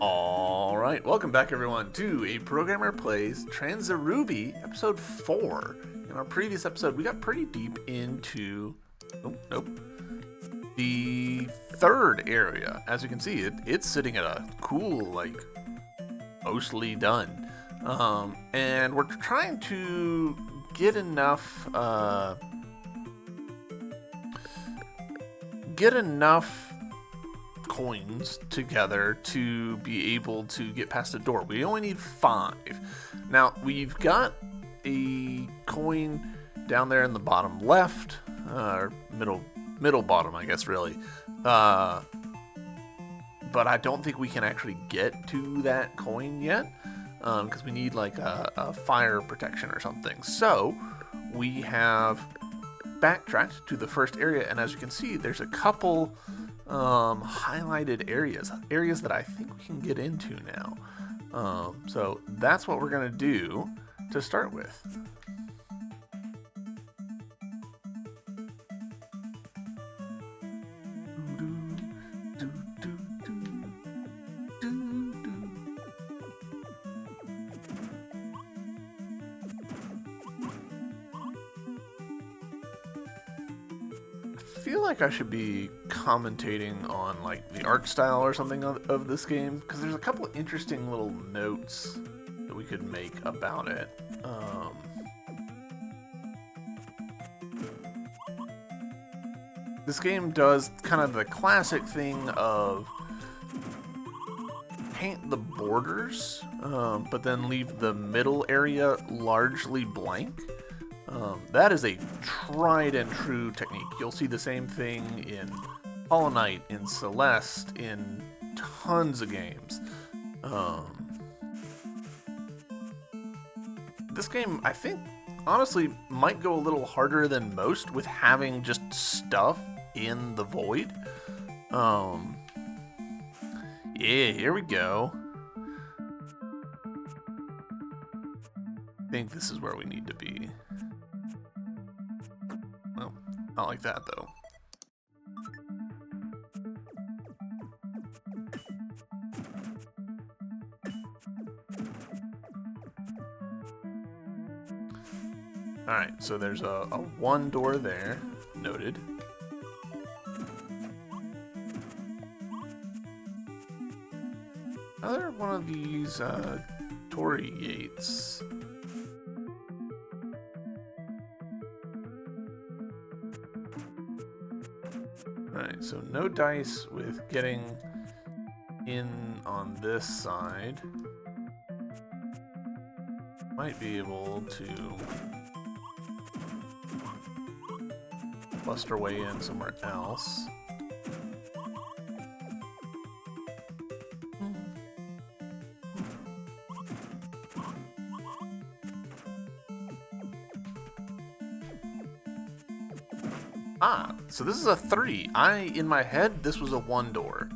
Alright, welcome back everyone to A Programmer Plays Transiruby, episode 4. In our previous episode, we got pretty deep into the third area. As you can see, it's sitting at a cool, mostly done. And we're trying to get enough coins together to be able to get past the door. We only need 5. Now, we've got a coin down there in the bottom left, or middle bottom, I guess, really. But I don't think we can actually get to that coin yet, because we need like a fire protection or something. So we have backtracked to the first area, and as you can see, there's a couple highlighted areas that I think we can get into now. So that's what we're gonna do to start with. I feel like I should be commentating on like the art style or something of this game, because there's a couple of interesting little notes that we could make about it. This game does kind of the classic thing of paint the borders, but then leave the middle area largely blank. That is a tried and true technique. You'll see the same thing in Hollow Knight, in Celeste, in tons of games. This game, I think, honestly, might go a little harder than most with having just stuff in the void. Yeah, here we go. I think this is where we need to be. Well, not like that, though. Alright, so there's a one door there, noted. Another one of these Torii gates. Alright, so no dice with getting in on this side. Might be able to bust our way in somewhere else. Ah, so this is a 3. In my head, this was a 1 door.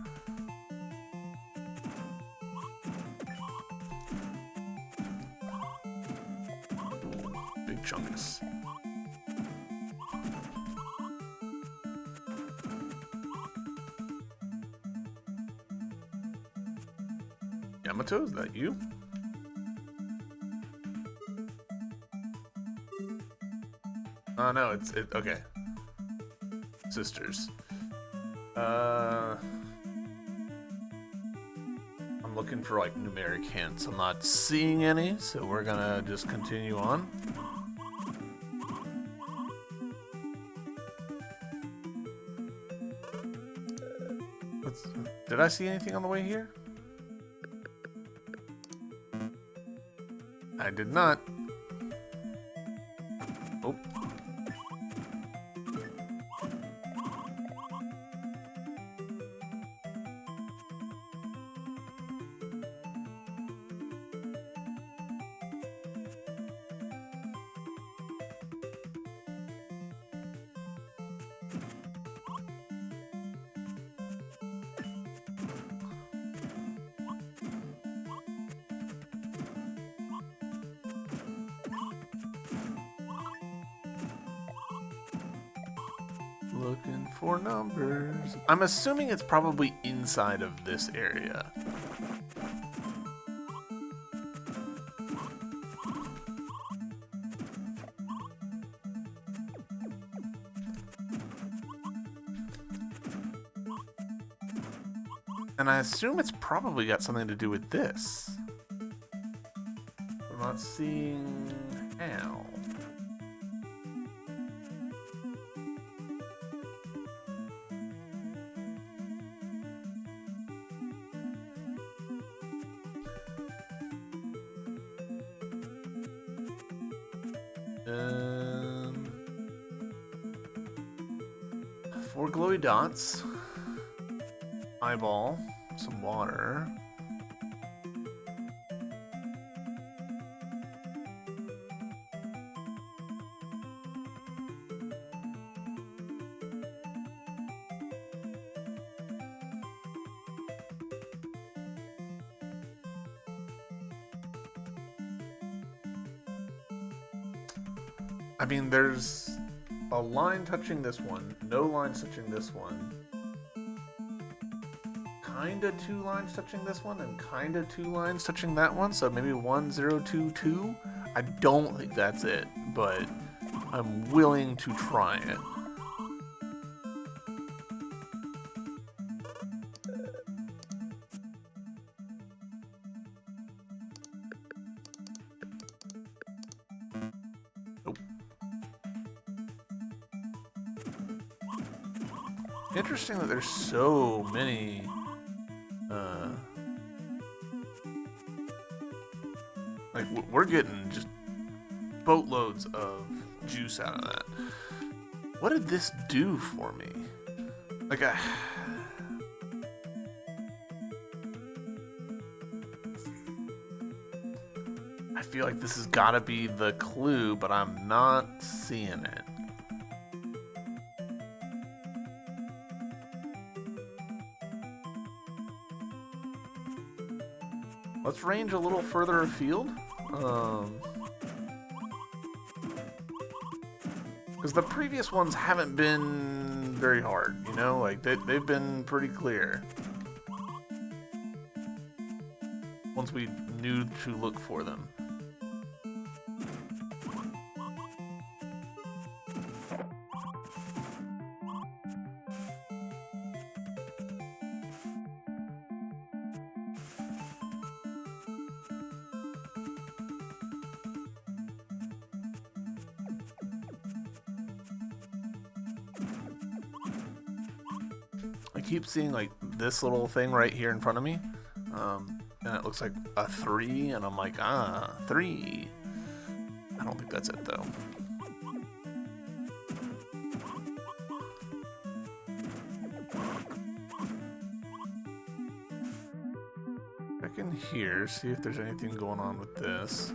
Big chungus. Yamato, is that you? Oh no, it's okay. Sisters. I'm looking for like numeric hints. I'm not seeing any, so we're gonna just continue on. Did I see anything on the way here? I did not. Oh. Looking for numbers. I'm assuming it's probably inside of this area. And I assume it's probably got something to do with this. I'm not seeing how. Four glowy dots. Eyeball. Some water. I mean, there's a line touching this one, no lines touching this one, kinda 2 lines touching this one, and kinda 2 lines touching that one, so maybe 1, 0, 2, 2? I don't think that's it, but I'm willing to try it. Nope. Interesting that there's so many like we're getting just boatloads of juice out of that. What did this do for me? Like I feel like this has got to be the clue, but I'm not seeing it. Let's range a little further afield. Because the previous ones haven't been very hard, you know? Like, they've been pretty clear. Once we knew to look for them. I keep seeing like this little thing right here in front of me, and it looks like a 3, and I'm like, 3. I don't think that's it though. Check in here, see if there's anything going on with this.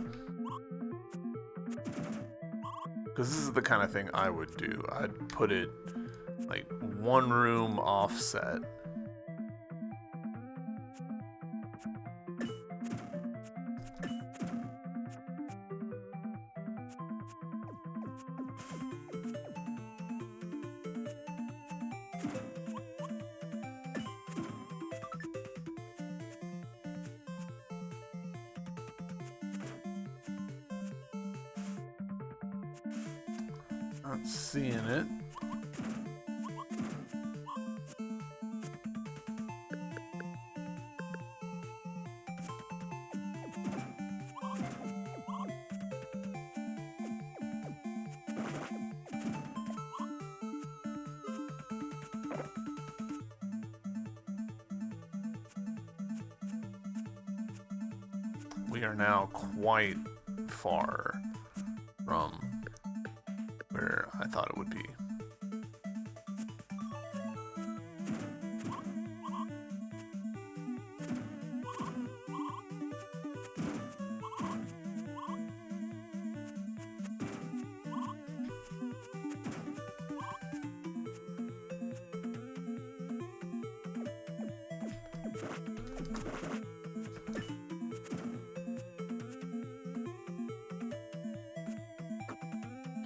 Because this is the kind of thing I would do. I'd put it like 1 room offset. Not seeing it. We are now quite far from where I thought it would be.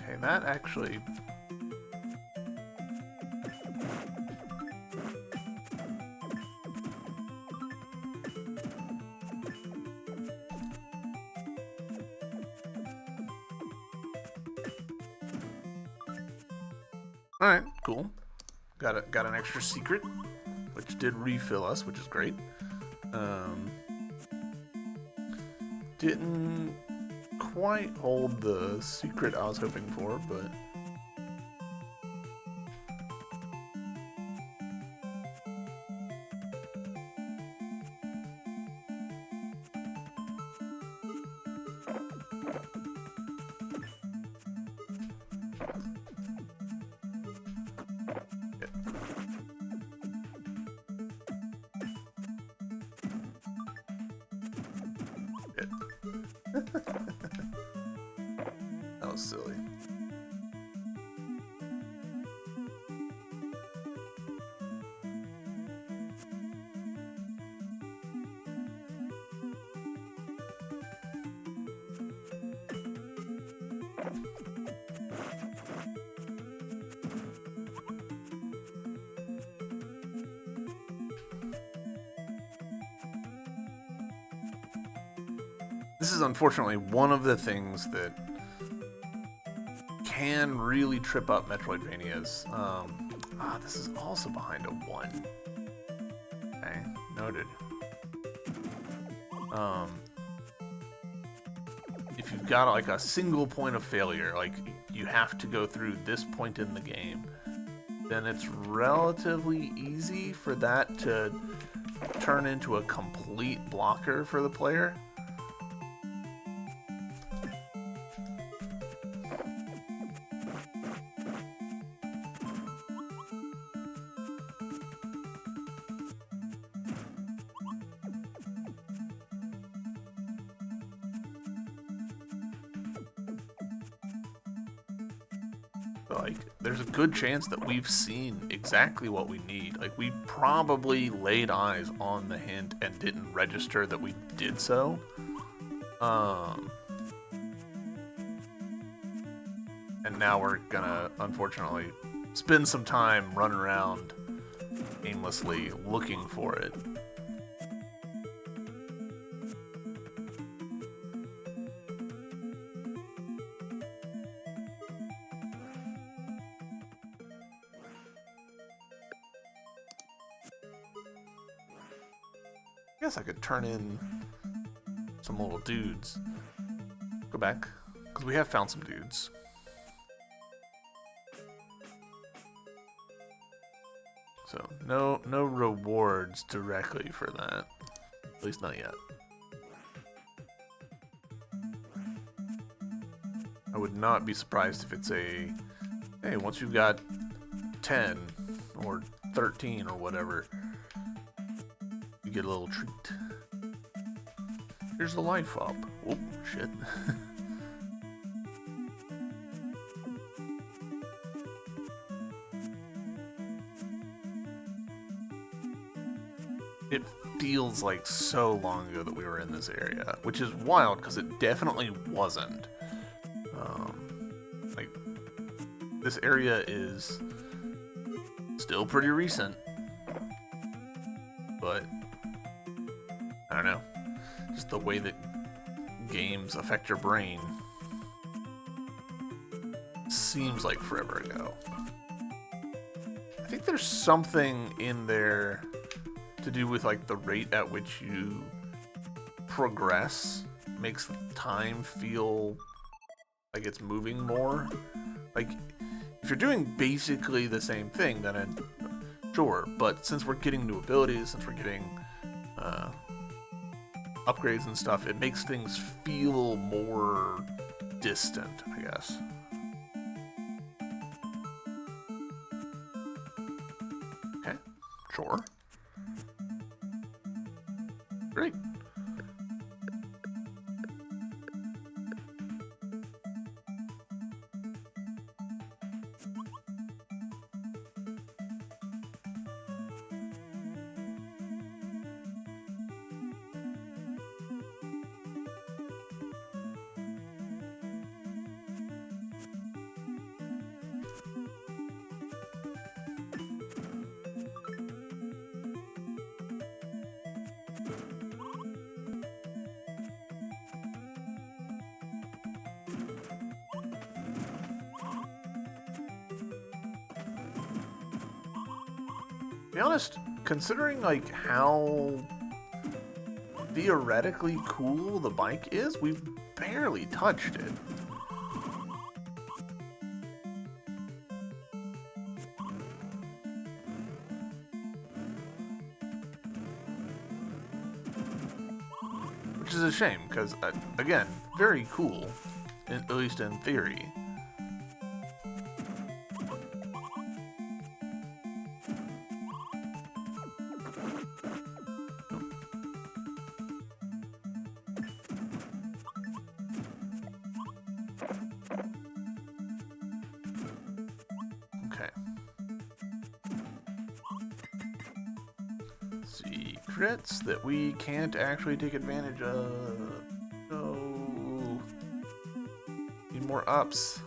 Okay, that actually... Alright, cool. Got an extra secret. which did refill us, which is great. Didn't quite hold the secret I was hoping for, but that was silly. This is unfortunately one of the things that can really trip up Metroidvanias. This is also behind a 1. Okay, noted. If you've got like a single point of failure, like you have to go through this point in the game, then it's relatively easy for that to turn into a complete blocker for the player. Like, there's a good chance that we've seen exactly what we need. Like, we probably laid eyes on the hint and didn't register that we did so. And now we're gonna, unfortunately, spend some time running around aimlessly looking for it. I guess I could turn in some little dudes. Go back, because we have found some dudes. So no rewards directly for that, at least not yet. I would not be surprised if it's a, hey, once you've got 10 or 13 or whatever, you get a little treat. Here's the life up. Oh, shit. It feels like so long ago that we were in this area, which is wild because it definitely wasn't. Like, this area is still pretty recent, but I don't know, just the way that games affect your brain seems like forever ago. I think there's something in there to do with like the rate at which you progress makes time feel like it's moving more. Like, if you're doing basically the same thing, then sure, but since we're getting new abilities, since we're getting upgrades and stuff, it makes things feel more distant, I guess. Okay, sure. Great. To be honest, considering like how theoretically cool the bike is, we've barely touched it. Which is a shame, because, again, very cool, at least in theory. Okay. Secrets that we can't actually take advantage of. No. Need more ups.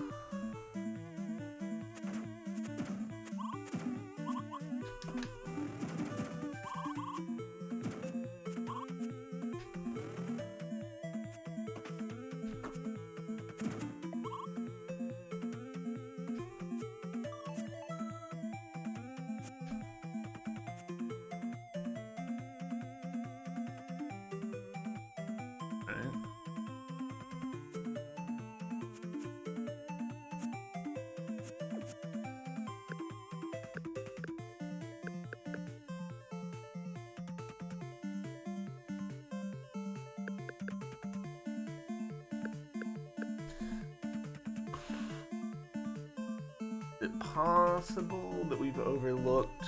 Is it possible that we've overlooked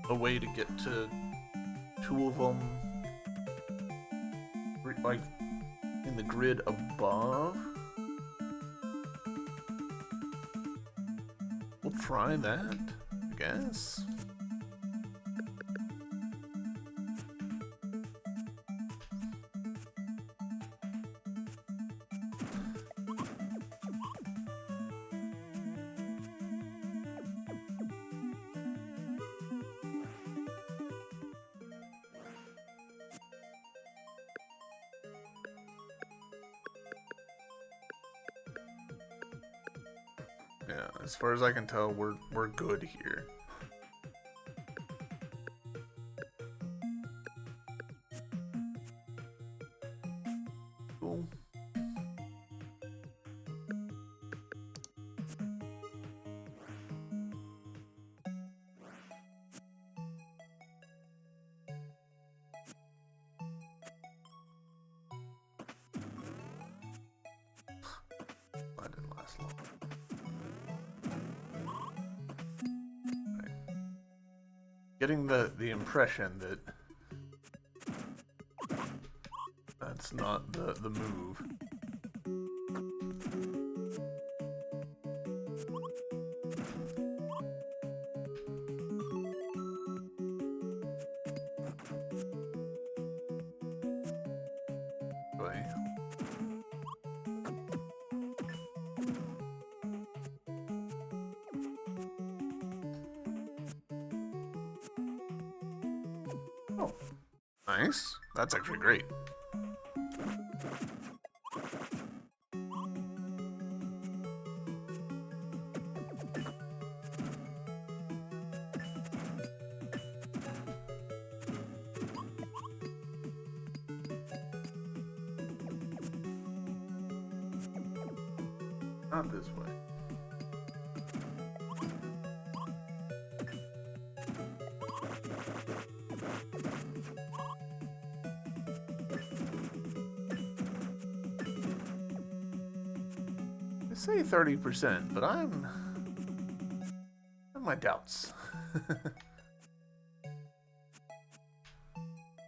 a way to get to two of them, like, in the grid above? We'll try that, I guess. Yeah, as far as I can tell, we're good here. Cool. That didn't last long. Getting the impression that that's not the move. Boy. Oh, nice. That's actually great. Not this way. I say 30%, but I have my doubts.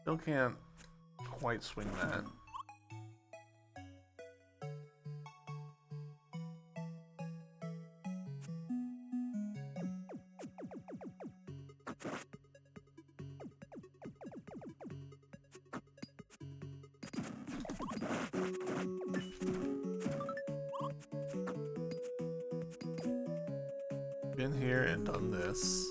Still can't quite swing that. Been here and done this.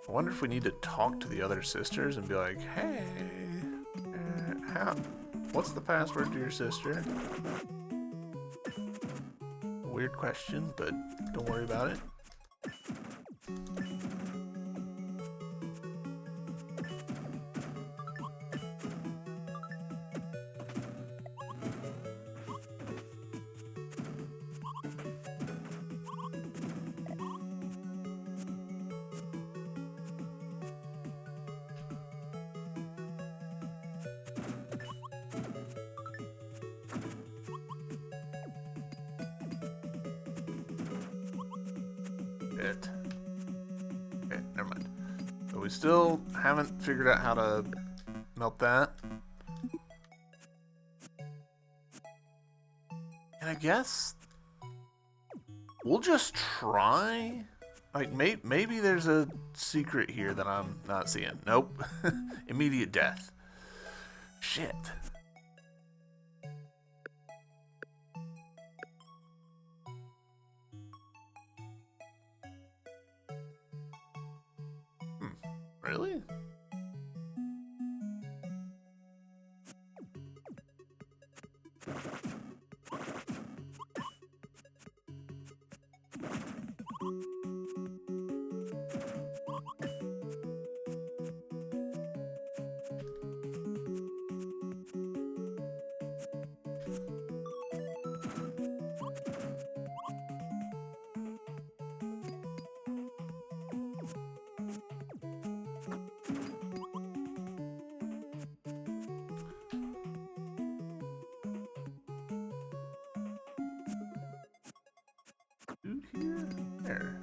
I wonder if we need to talk to the other sisters and be like, hey, what's the password to your sister? weird question, but don't worry about it. It. Okay, never mind. So we still haven't figured out how to melt that. And I guess we'll just try. Like, maybe there's a secret here that I'm not seeing. Nope. Immediate death. Shit. Really? Dude here? There.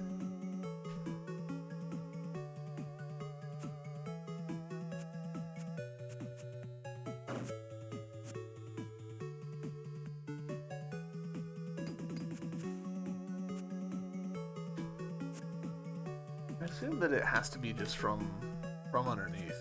I assume that it has to be just from underneath.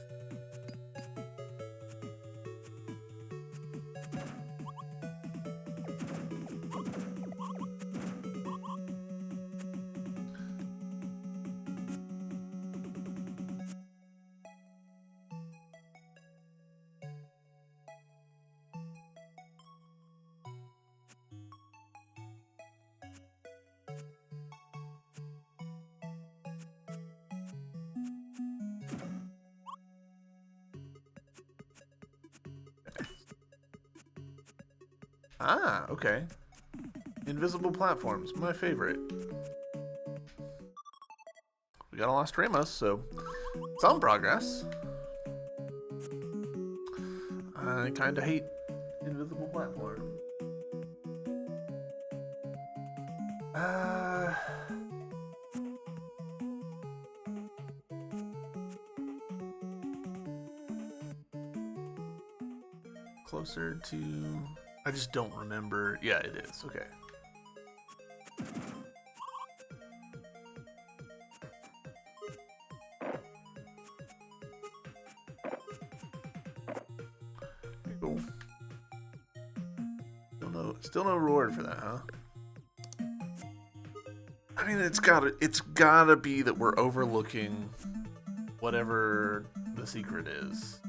Ah, okay. Invisible platforms, my favorite. We got a Lost Ramos, so some progress. I kinda hate invisible platforms. Closer to... I just don't remember. Yeah, it is. Okay. Cool. Still no reward for that, huh? I mean, it's gotta be that we're overlooking whatever the secret is.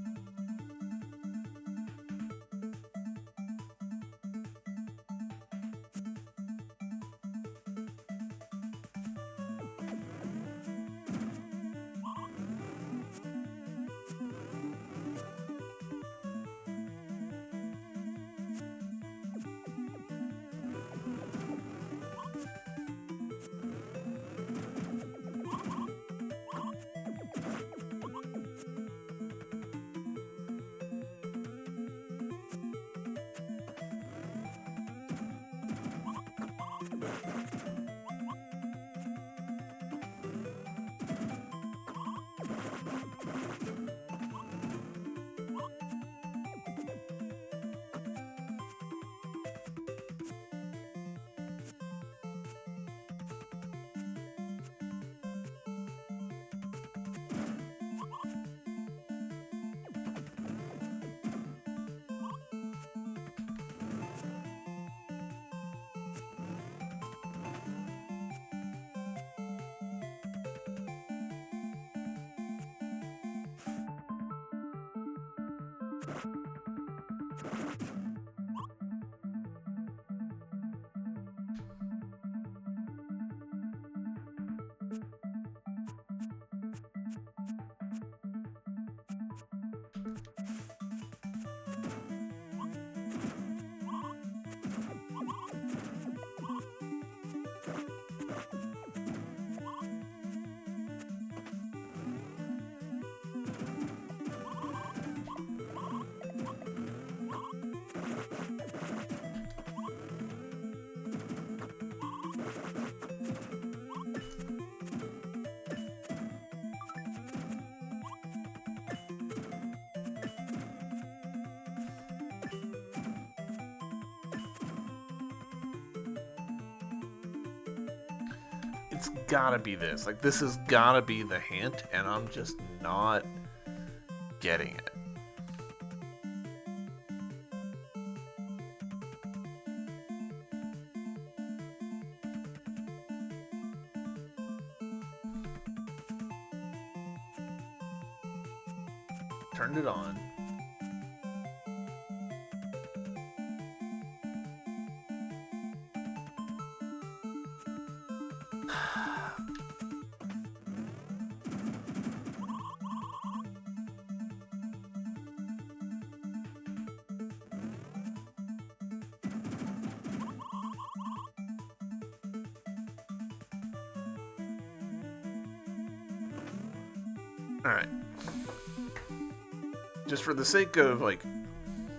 it's gotta be this. Like, this has gotta be the hint, and I'm just not getting it. Turned it on. Alright. Just for the sake of, like,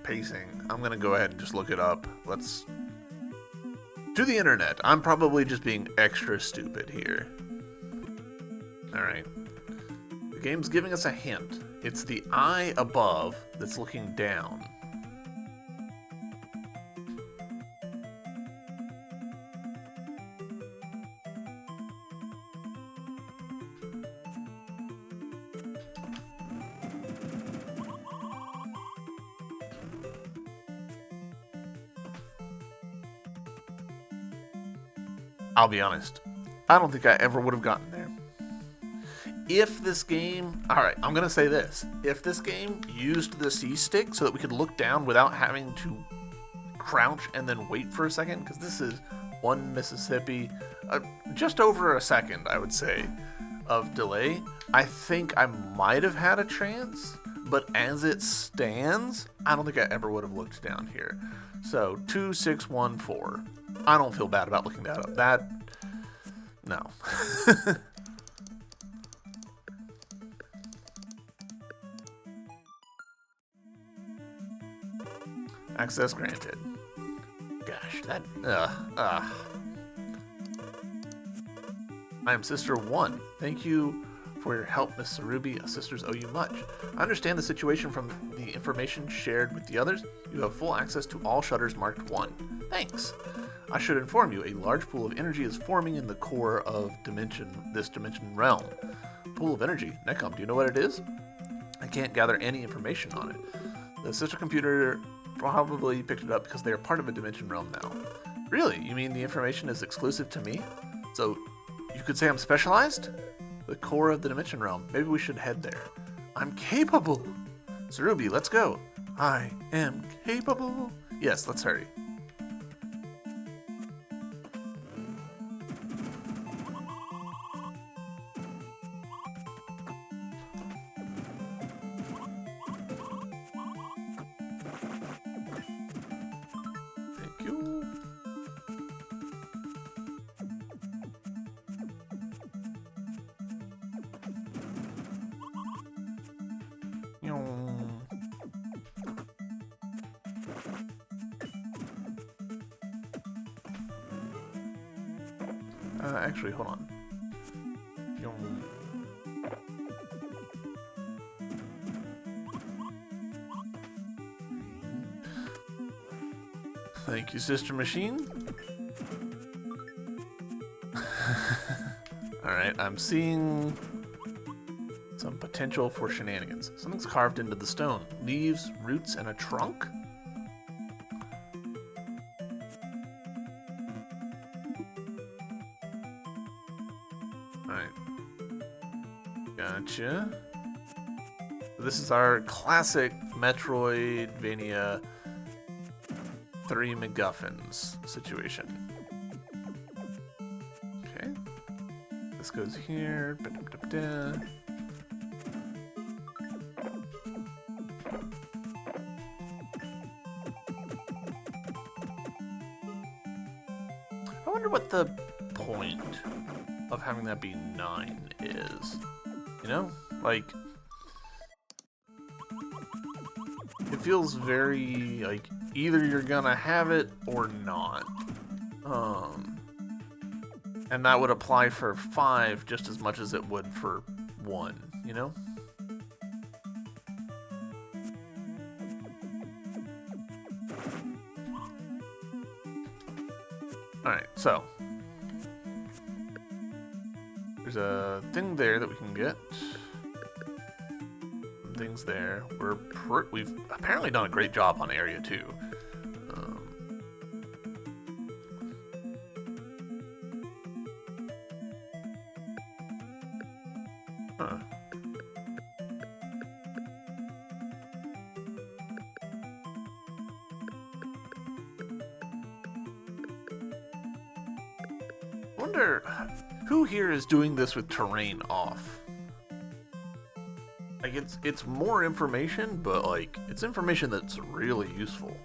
pacing, I'm gonna go ahead and just look it up. Let's... To the internet. I'm probably just being extra stupid here. Alright. The game's giving us a hint. It's the eye above that's looking down. I'll be honest, I don't think I ever would have gotten there. If this game... Alright, I'm going to say this. If this game used the C-stick so that we could look down without having to crouch and then wait for a second, because this is one Mississippi, just over a second, I would say, of delay, I think I might have had a chance, but as it stands, I don't think I ever would have looked down here. So, 2614. I don't feel bad about looking that up. That... No. Access granted. Gosh, that... I am Sister 1. Thank you for your help, Miss Ruby. Sisters owe you much. I understand the situation from the information shared with the others. You have full access to all shutters marked 1. Thanks. I should inform you, a large pool of energy is forming in the core of this dimension realm. Pool of energy? Necom, do you know what it is? I can't gather any information on it. The sister computer probably picked it up because they are part of a dimension realm now. Really? You mean the information is exclusive to me? So, you could say I'm specialized? The core of the dimension realm. Maybe we should head there. I'm capable! Transiruby, let's go! I am capable! Yes, let's hurry. Actually, hold on. Thank you, Sister Machine. Alright, I'm seeing some potential for shenanigans. Something's carved into the stone. Leaves, roots, and a trunk? Gotcha. This is our classic Metroidvania 3 MacGuffins situation. Okay. This goes here. Ba-da-ba-da-ba-da. I wonder what the point of having that be 9 is. You know? Like, it feels very, like, either you're gonna have it or not. And that would apply for 5 just as much as it would for 1, you know? Alright, so. There's a thing there that we can get. Things there. We've apparently done a great job on area 2. Huh. Wonder who here is doing this with terrain off. Like it's more information, but like it's information that's really useful.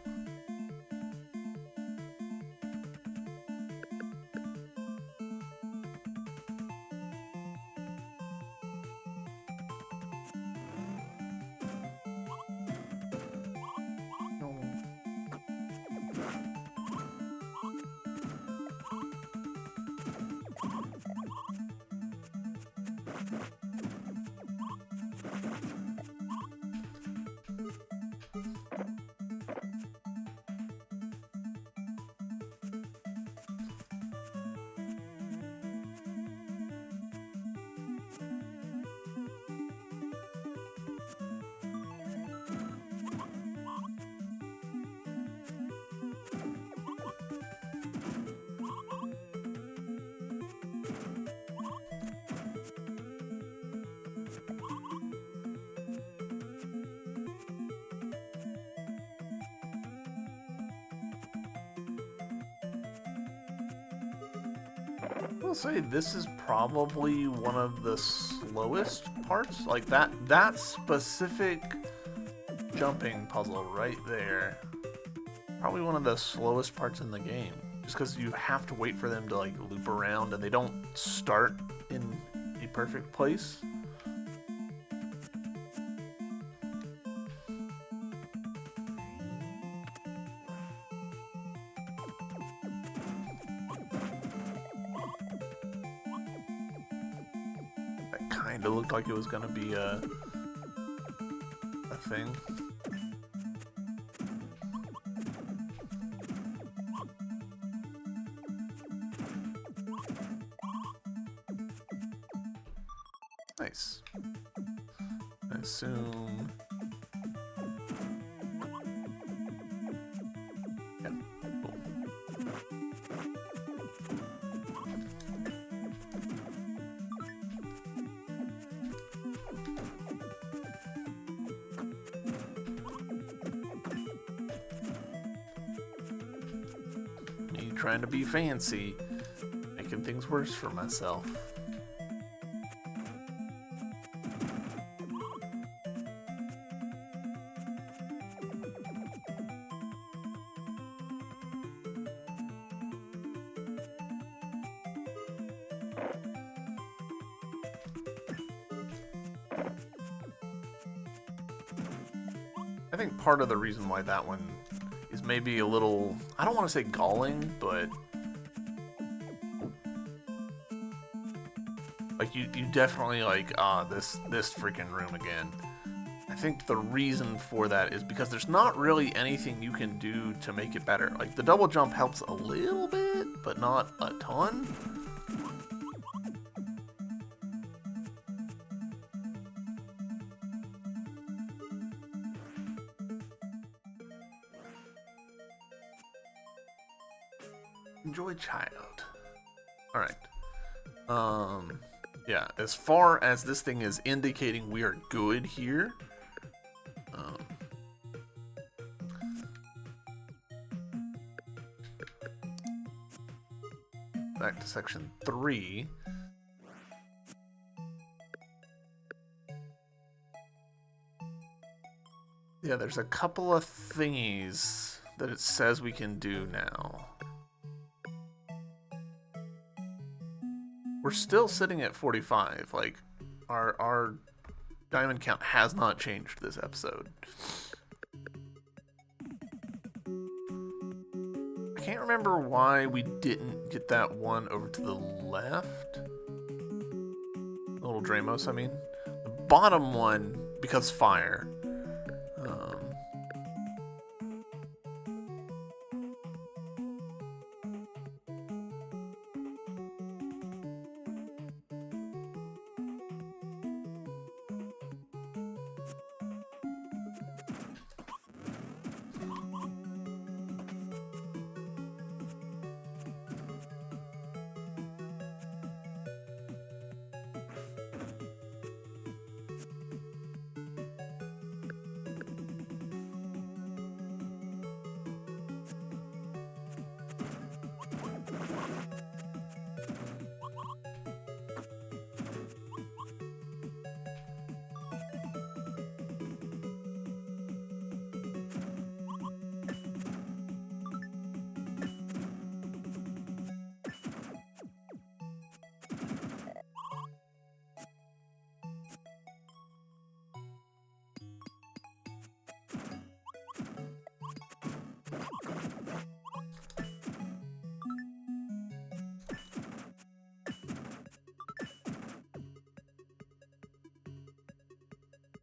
I'll say this is probably one of the slowest parts. Like that specific jumping puzzle right there. Probably one of the slowest parts in the game. Just because you have to wait for them to like loop around and they don't start in a perfect place. Kind of looked like it was gonna be a thing. Nice. I assume. Yeah. Cool. Me trying to be fancy, making things worse for myself. I think part of the reason why that one is maybe a little, I don't want to say galling, but like you definitely like, this freaking room again. I think the reason for that is because there's not really anything you can do to make it better. Like the double jump helps a little bit, but not a ton. Enjoy child. Alright. Yeah, as far as this thing is indicating we are good here. Back to section 3. Yeah, there's a couple of thingies that it says we can do now. We're still sitting at 45. Like, our diamond count has not changed this episode. I can't remember why we didn't get that one over to the left. The little Dramos, I mean. The bottom one, because fire.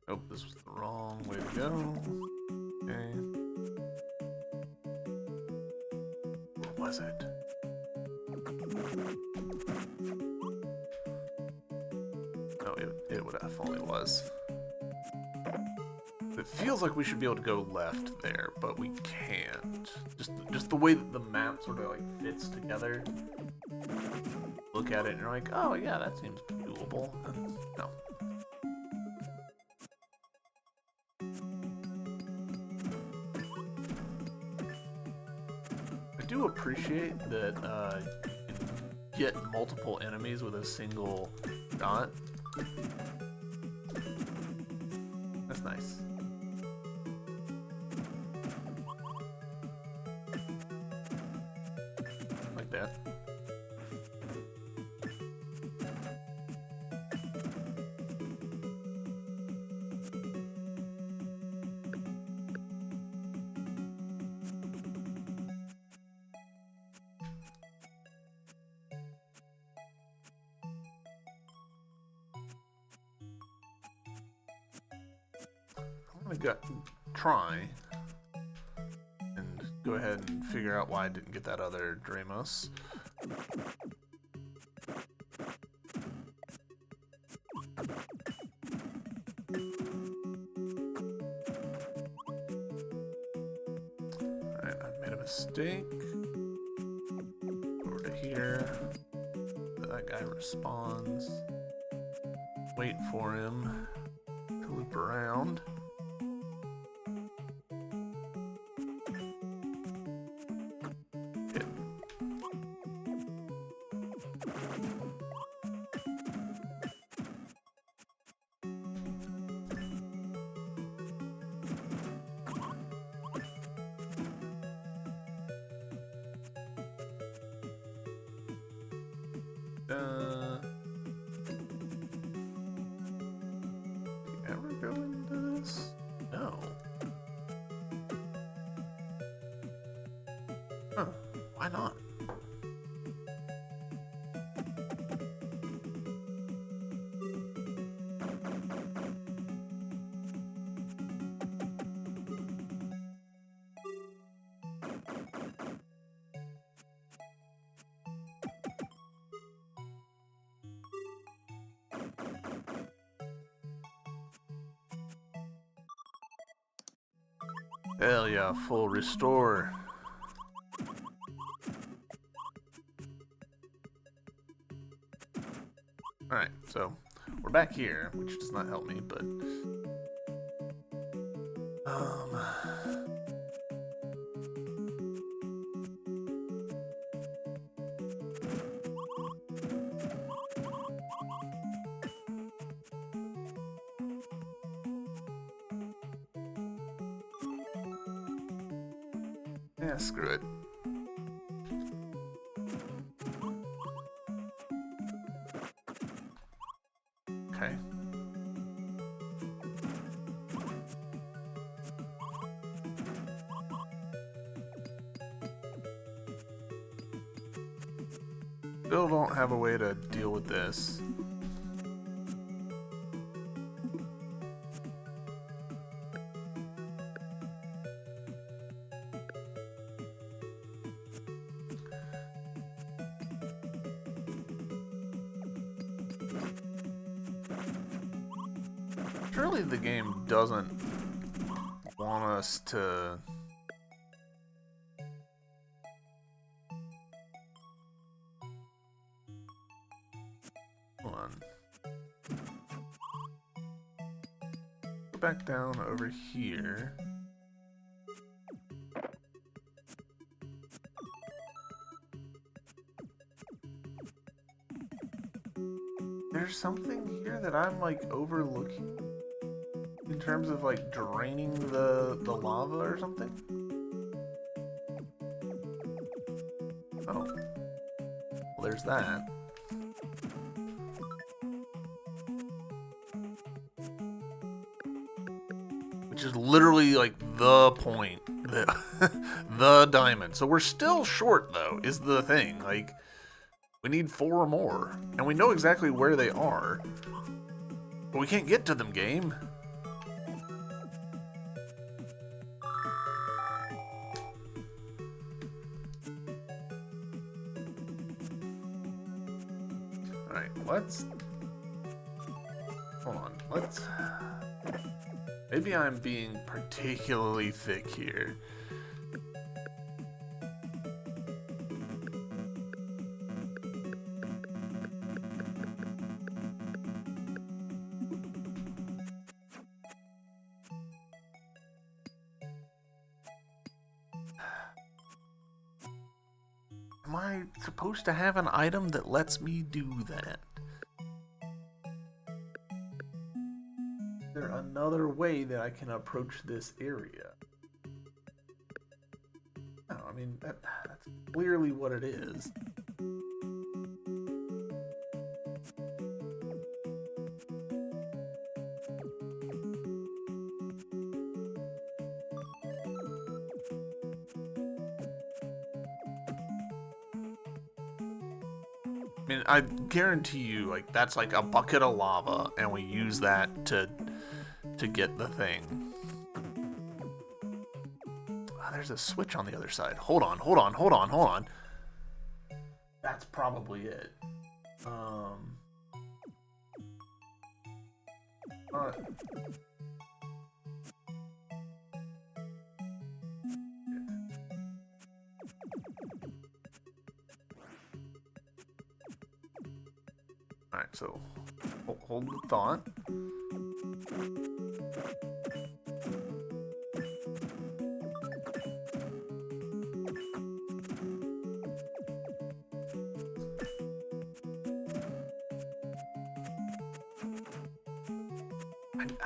Oh, this was the wrong way to go. Okay. What was it? No, it definitely was. It feels like we should be able to go left there, but we can't. Just the way that the map sort of like fits together. Look at it and you're like, oh yeah, that seems doable. No. I do appreciate that you can get multiple enemies with a single shot. That's nice. Like that. I'm gonna try and go ahead and figure out why I didn't get that other Dramos. Alright, I've made a mistake. Over to here. That guy responds. Wait for him to loop around. Ever go into this? No. Huh. Why not? Hell yeah, full restore. Alright, so we're back here, which does not help me, but yeah, screw it. Okay. Still don't have a way to deal with this. Surely the game doesn't want us to... Hold on. Go back down over here. There's something here that I'm like overlooking in terms of like draining the lava or something. Oh, well, there's that. Which is literally like the point, the diamond. So we're still short though, is the thing. Like, we need 4 more, and we know exactly where they are, but we can't get to them, game. Alright, let's... Hold on, let's... Maybe I'm being particularly thick here. Am I supposed to have an item that lets me do that? Is there another way that I can approach this area? No, I mean, that's clearly what it is. I mean, I guarantee you, like, that's like a bucket of lava, and we use that to get the thing. Oh, there's a switch on the other side. Hold on. That's probably it. Alright, so hold the thought.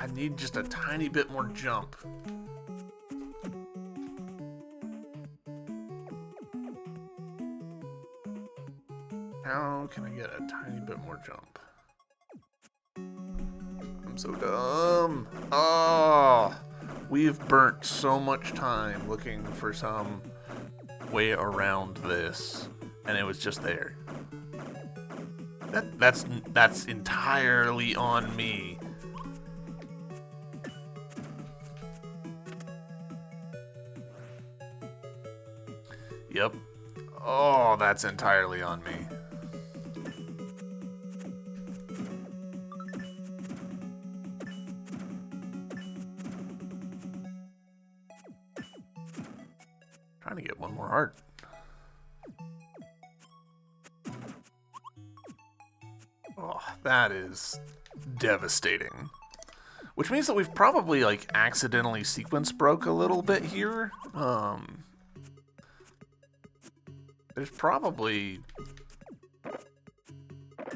I need just a tiny bit more jump. How can I get a tiny bit more jump? I'm so dumb. Oh, we've burnt so much time looking for some way around this, and it was just there. That's entirely on me. Yep. Oh, that's entirely on me. Trying to get one more heart. Oh, that is devastating. Which means that we've probably, like, accidentally sequence broke a little bit here. There's probably...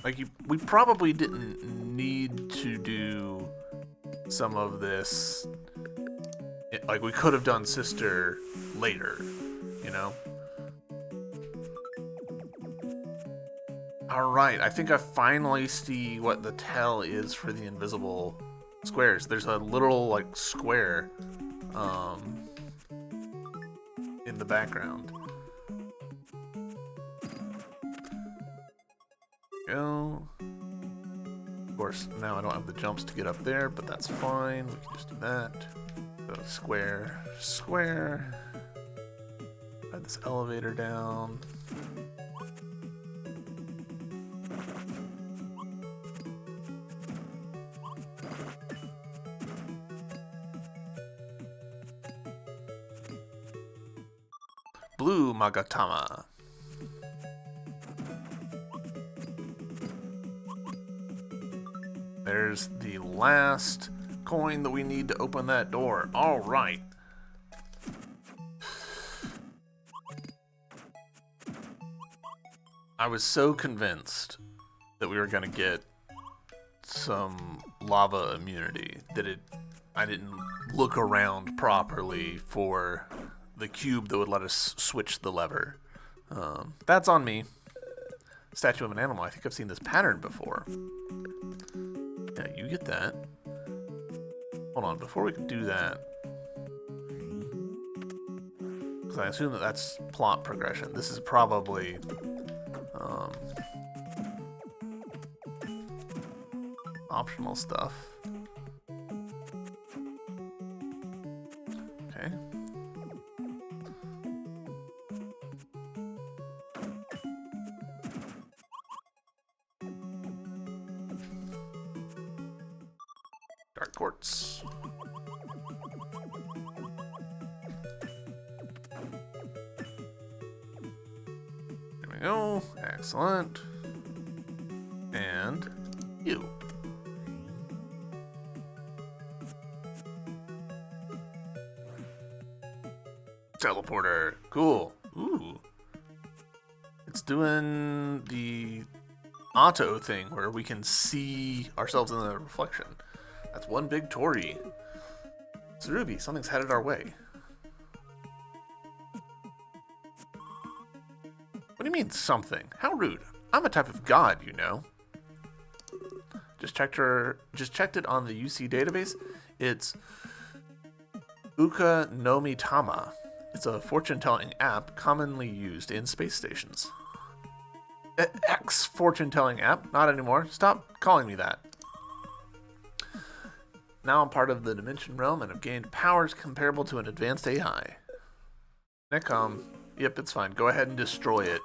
Like, we probably didn't need to do some of this. Like, we could have done Sister later, you know? Alright, I think I finally see what the tell is for the invisible squares. There's a little, like, square in the background. Go. Of course, now I don't have the jumps to get up there, but that's fine. We can just do that. Go square, square. Add this elevator down. Blue Magatama. There's the last coin that we need to open that door. All right. I was so convinced that we were going to get some lava immunity that I didn't look around properly for the cube that would let us switch the lever. That's on me. Statue of an animal. I think I've seen this pattern before. Yeah, you get that. Hold on, before we can do that, because I assume that that's plot progression. This is probably optional stuff. Okay. Dark quartz. There we go. Excellent. And you. Teleporter. Cool. Ooh. It's doing the auto thing where we can see ourselves in the reflection. That's one big Tori. Transiruby, something's headed our way. What do you mean, something? How rude. I'm a type of god, you know. Just checked it on the UC database. It's Uka no Mitama. It's a fortune-telling app commonly used in space stations. Fortune-telling app? Not anymore. Stop calling me that. Now I'm part of the Dimension Realm and have gained powers comparable to an advanced AI. Necom. Yep, it's fine. Go ahead and destroy it.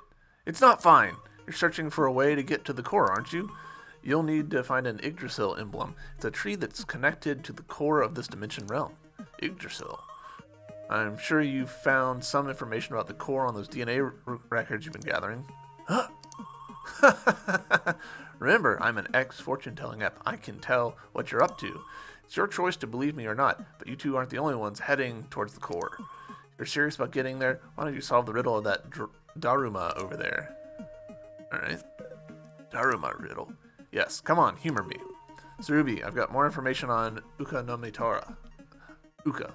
It's not fine. You're searching for a way to get to the core, aren't you? You'll need to find an Yggdrasil emblem. It's a tree that's connected to the core of this Dimension Realm. Yggdrasil. I'm sure you found some information about the core on those DNA records you've been gathering. Huh? Remember, I'm an ex-fortune-telling app. I can tell what you're up to. It's your choice to believe me or not, but you two aren't the only ones heading towards the core. If you're serious about getting there, why don't you solve the riddle of that Daruma over there? Alright. Daruma riddle. Yes, come on, humor me. Transiruby, I've got more information on Uka no Mitara. Uka.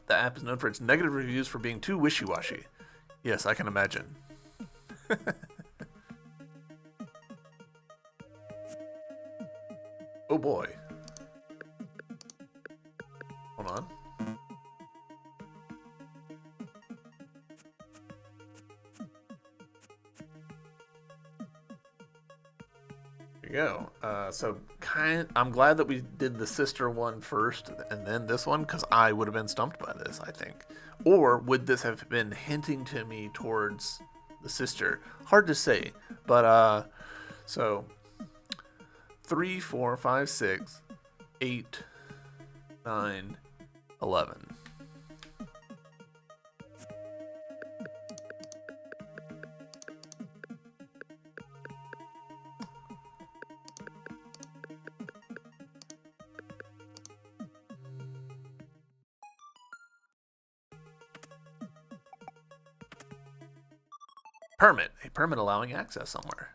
The app is known for its negative reviews for being too wishy-washy. Yes, I can imagine. Oh boy. Hold on. There you go. I'm glad that we did the sister one first and then this one, because I would have been stumped by this, I think. Or would this have been hinting to me towards the sister? Hard to say. But, so 3, 4, 5, 6, 8, 9, 11. Permit. A permit allowing access somewhere.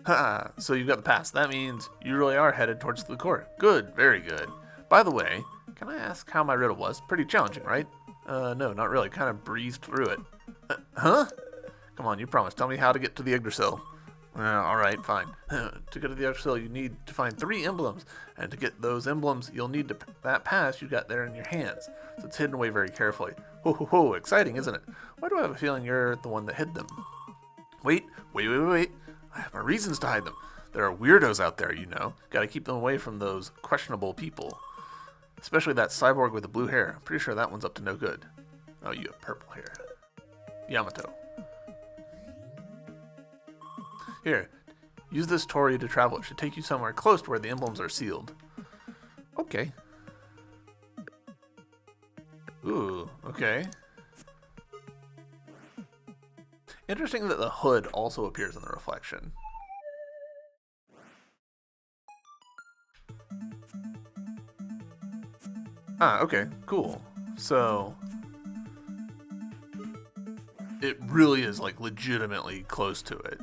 Ha, so you've got the pass. That means you really are headed towards the core. Good, very good. By the way, can I ask how my riddle was? Pretty challenging, right? No, not really. Kind of breezed through it. Huh? Come on, you promised. Tell me how to get to the Yggdrasil. Alright, fine. To get to the Yggdrasil, you need to find 3 emblems. And to get those emblems, you'll need that pass you got there in your hands. So it's hidden away very carefully. Ho ho ho, exciting, isn't it? Why do I have a feeling you're the one that hid them? Wait. I have my reasons to hide them. There are weirdos out there, you know. Gotta keep them away from those questionable people. Especially that cyborg with the blue hair. I'm pretty sure that one's up to no good. Oh, you have purple hair. Yamato. Here, use this Tori to travel. It should take you somewhere close to where the emblems are sealed. Okay. Ooh, okay. Interesting that the hood also appears in the reflection. Ah, okay, cool. So it really is like legitimately close to it.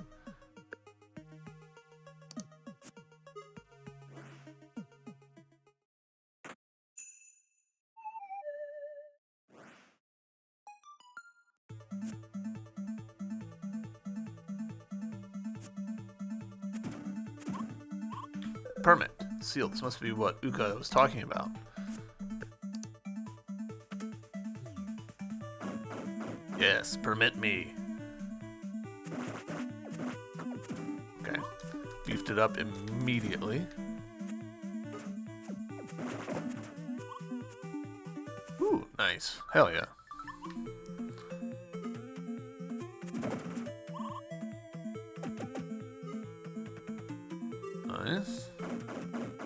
Permit. Sealed. This must be what Uka was talking about. Yes, permit me. Okay. Beefed it up immediately. Ooh, nice. Hell yeah. Nice.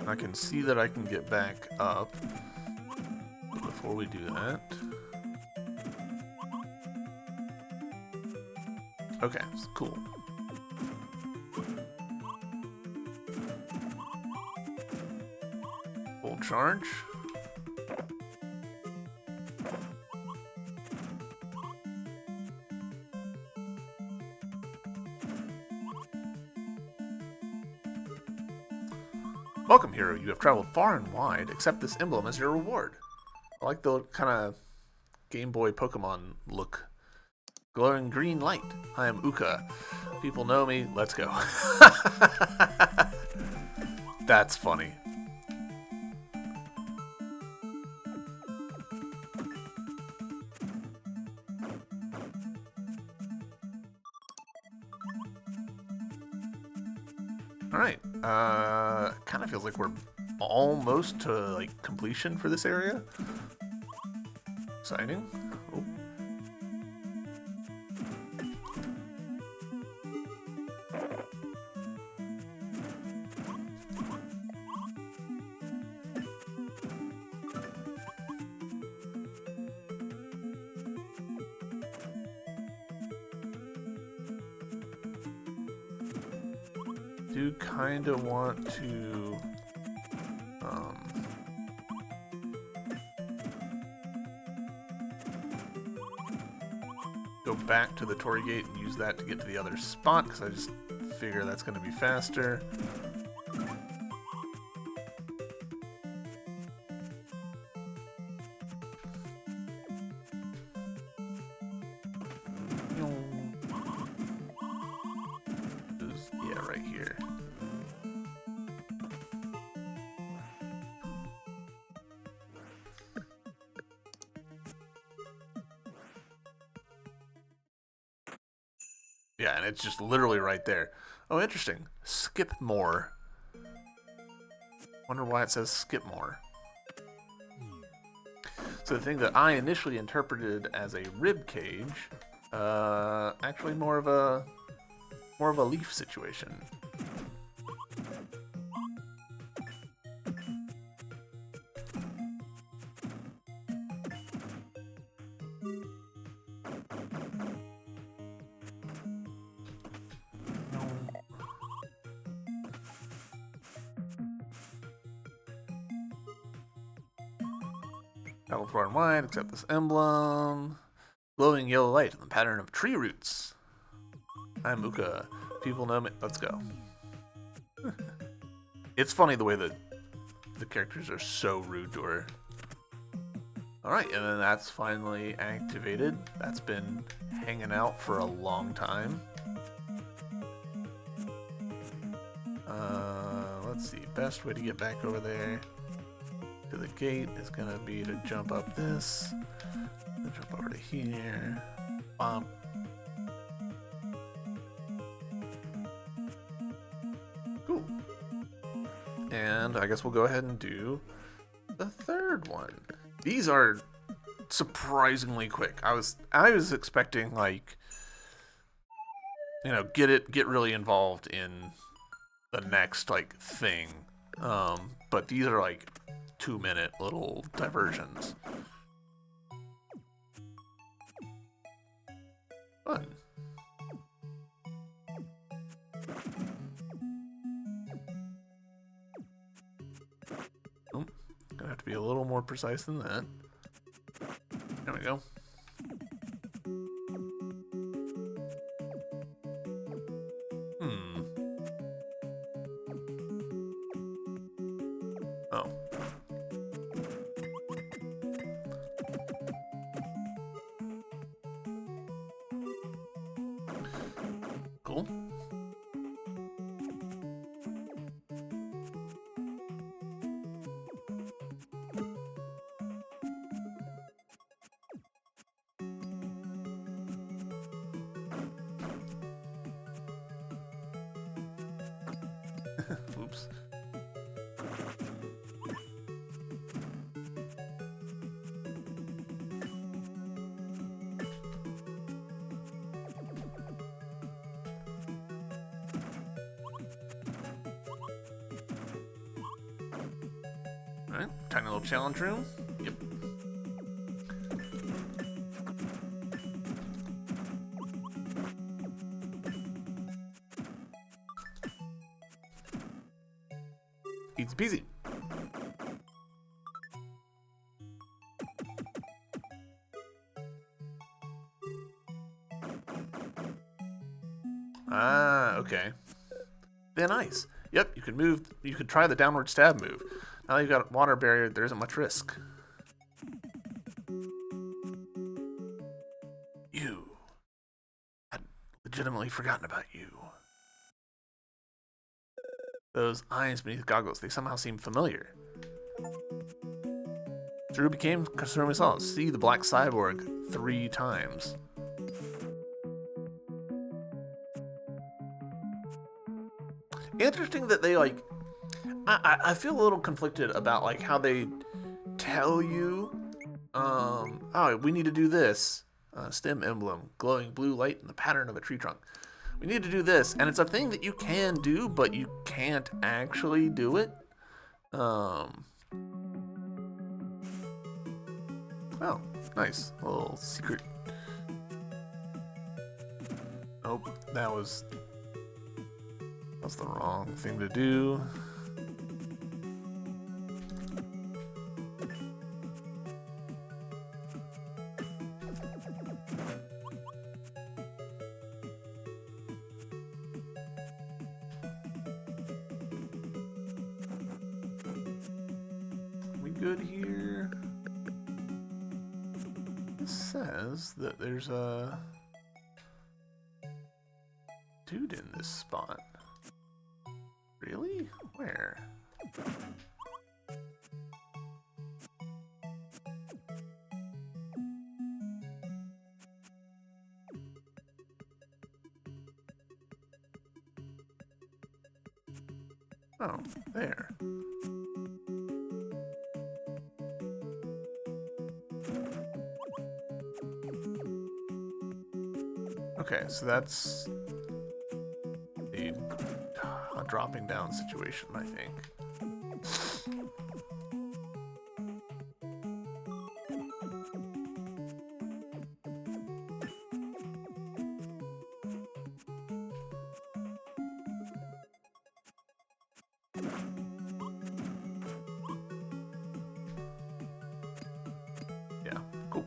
I can see that I can get back up. But before we do that... Okay, cool. Full charge. Welcome, hero. You have traveled far and wide. Accept this emblem as your reward. I like the kind of Game Boy Pokemon look. Glowing green light. I am Uka. People know me. Let's go. That's funny. Alright. Kind of feels like we're almost to like completion for this area. Exciting. Oh. Do kind of want to go back to the Torii Gate and use that to get to the other spot, because I just figure that's going to be faster. Yeah, right here. Yeah, and it's just literally right there. Oh, interesting. Skip more. Wonder why it says skip more. So the thing that I initially interpreted as a rib cage, actually more of a leaf situation. Travel far and wide, accept this emblem. Glowing yellow light in the pattern of tree roots. I'm Uka. People know me. Let's go. It's funny the way that the characters are so rude to her. Alright, and then that's finally activated. That's been hanging out for a long time. Let's see. Best way to get back over there to the gate is going to be to jump up this. Jump over to here. Bump. Cool. And I guess we'll go ahead and do the third one. These are surprisingly quick. I was expecting, like, you know, get really involved in the next like thing. But these are like 2-minute little diversions. Fun. Oh, gonna have to be a little more precise than that. There we go. Oh. Cool. Oops. Alright, tiny little challenge room. Yep. Easy peasy. Ah, okay. Then ice. Yep, you can move. You could try the downward stab move. Now you've got a water barrier, there isn't much risk. You. I'd legitimately forgotten about you. Those eyes beneath goggles, they somehow seem familiar. Drew became concerned we saw. See the black cyborg 3 times. Interesting that they, like... I feel a little conflicted about, like, how they tell you, oh, we need to do this. Stem emblem, glowing blue light in the pattern of a tree trunk. We need to do this, and it's a thing that you can do, but you can't actually do it. Oh, nice. A little secret. Oh, that's the wrong thing to do. Good here. It says that there's a dude in this spot. Really? Where? Oh, there. Okay, so that's a dropping down situation, I think. Yeah, cool.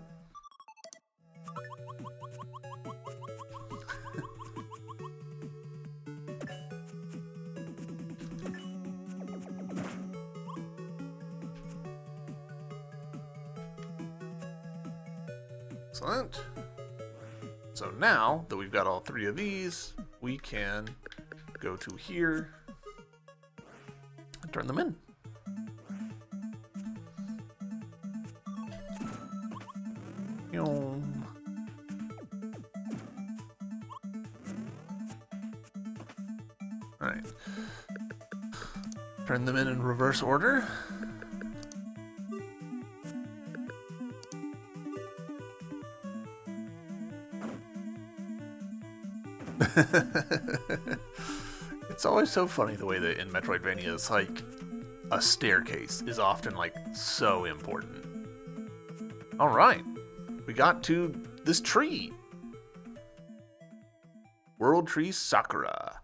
Excellent. So now that we've got all 3 of these, we can go to here and turn them in. Alright. Turn them in reverse order. It's always so funny the way that in Metroidvania it's like a staircase is often like so important. Alright, we got to this tree. World Tree Sakura.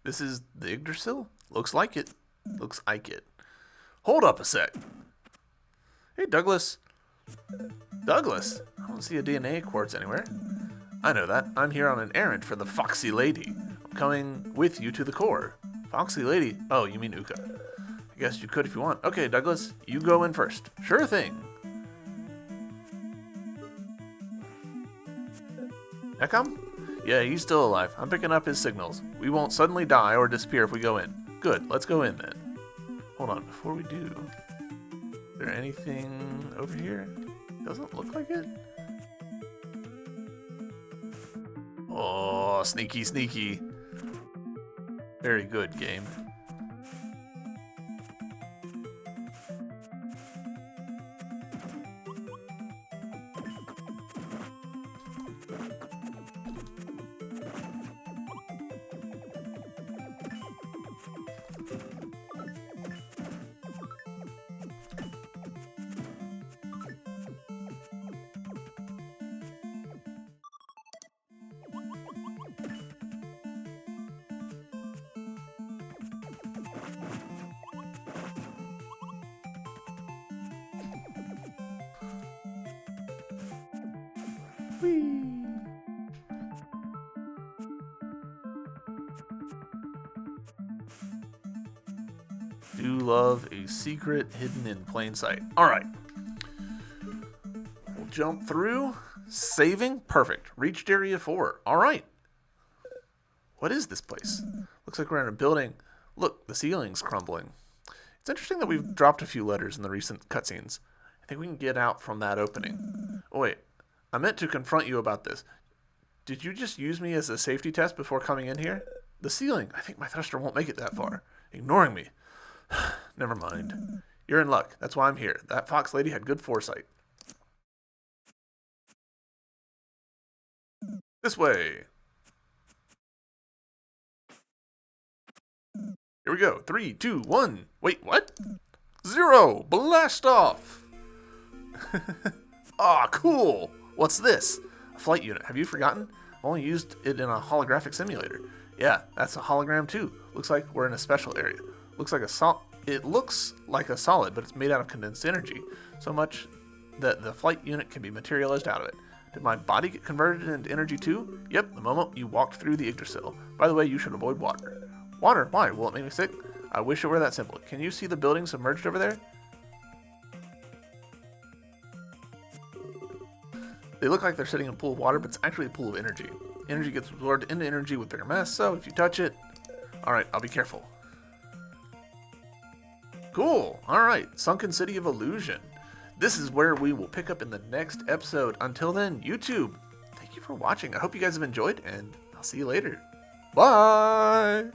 This is the Yggdrasil? Looks like it. Looks like it. Hold up a sec. Hey, Douglas. Douglas? I don't see a DNA quartz anywhere. I know that. I'm here on an errand for the Foxy Lady. I'm coming with you to the core. Foxy Lady? Oh, you mean Uka. I guess you could if you want. Okay, Douglas, you go in first. Sure thing. Ekam? Yeah, he's still alive. I'm picking up his signals. We won't suddenly die or disappear if we go in. Good, let's go in then. Hold on, before we do, is there anything over here? Doesn't look like it. Oh, sneaky, sneaky. Very good, game. Whee! Do love a secret hidden in plain sight. All right. We'll jump through. Saving. Perfect. Reached area 4. All right. What is this place? Looks like we're in a building. Look, the ceiling's crumbling. It's interesting that we've dropped a few letters in the recent cutscenes. I think we can get out from that opening. Oh, wait. I meant to confront you about this. Did you just use me as a safety test before coming in here? The ceiling. I think my thruster won't make it that far. Ignoring me. Never mind. You're in luck. That's why I'm here. That fox lady had good foresight. This way. Here we go. 3, 2, 1. Wait, what? 0. Blast off. Ah, cool. What's this? A flight unit. Have you forgotten? I've only used it in a holographic simulator. Yeah, that's a hologram too. Looks like we're in a special area. It looks like a solid, but it's made out of condensed energy. So much that the flight unit can be materialized out of it. Did my body get converted into energy too? Yep, the moment you walked through the Yggdrasil. By the way, you should avoid water. Water? Why? Will it make me sick? I wish it were that simple. Can you see the building submerged over there? They look like they're sitting in a pool of water, but it's actually a pool of energy. Energy gets absorbed into energy with bigger mass, so if you touch it... Alright, I'll be careful. Cool. Alright, Sunken City of Illusion. This is where we will pick up in the next episode. Until then, YouTube, thank you for watching. I hope you guys have enjoyed, and I'll see you later. Bye!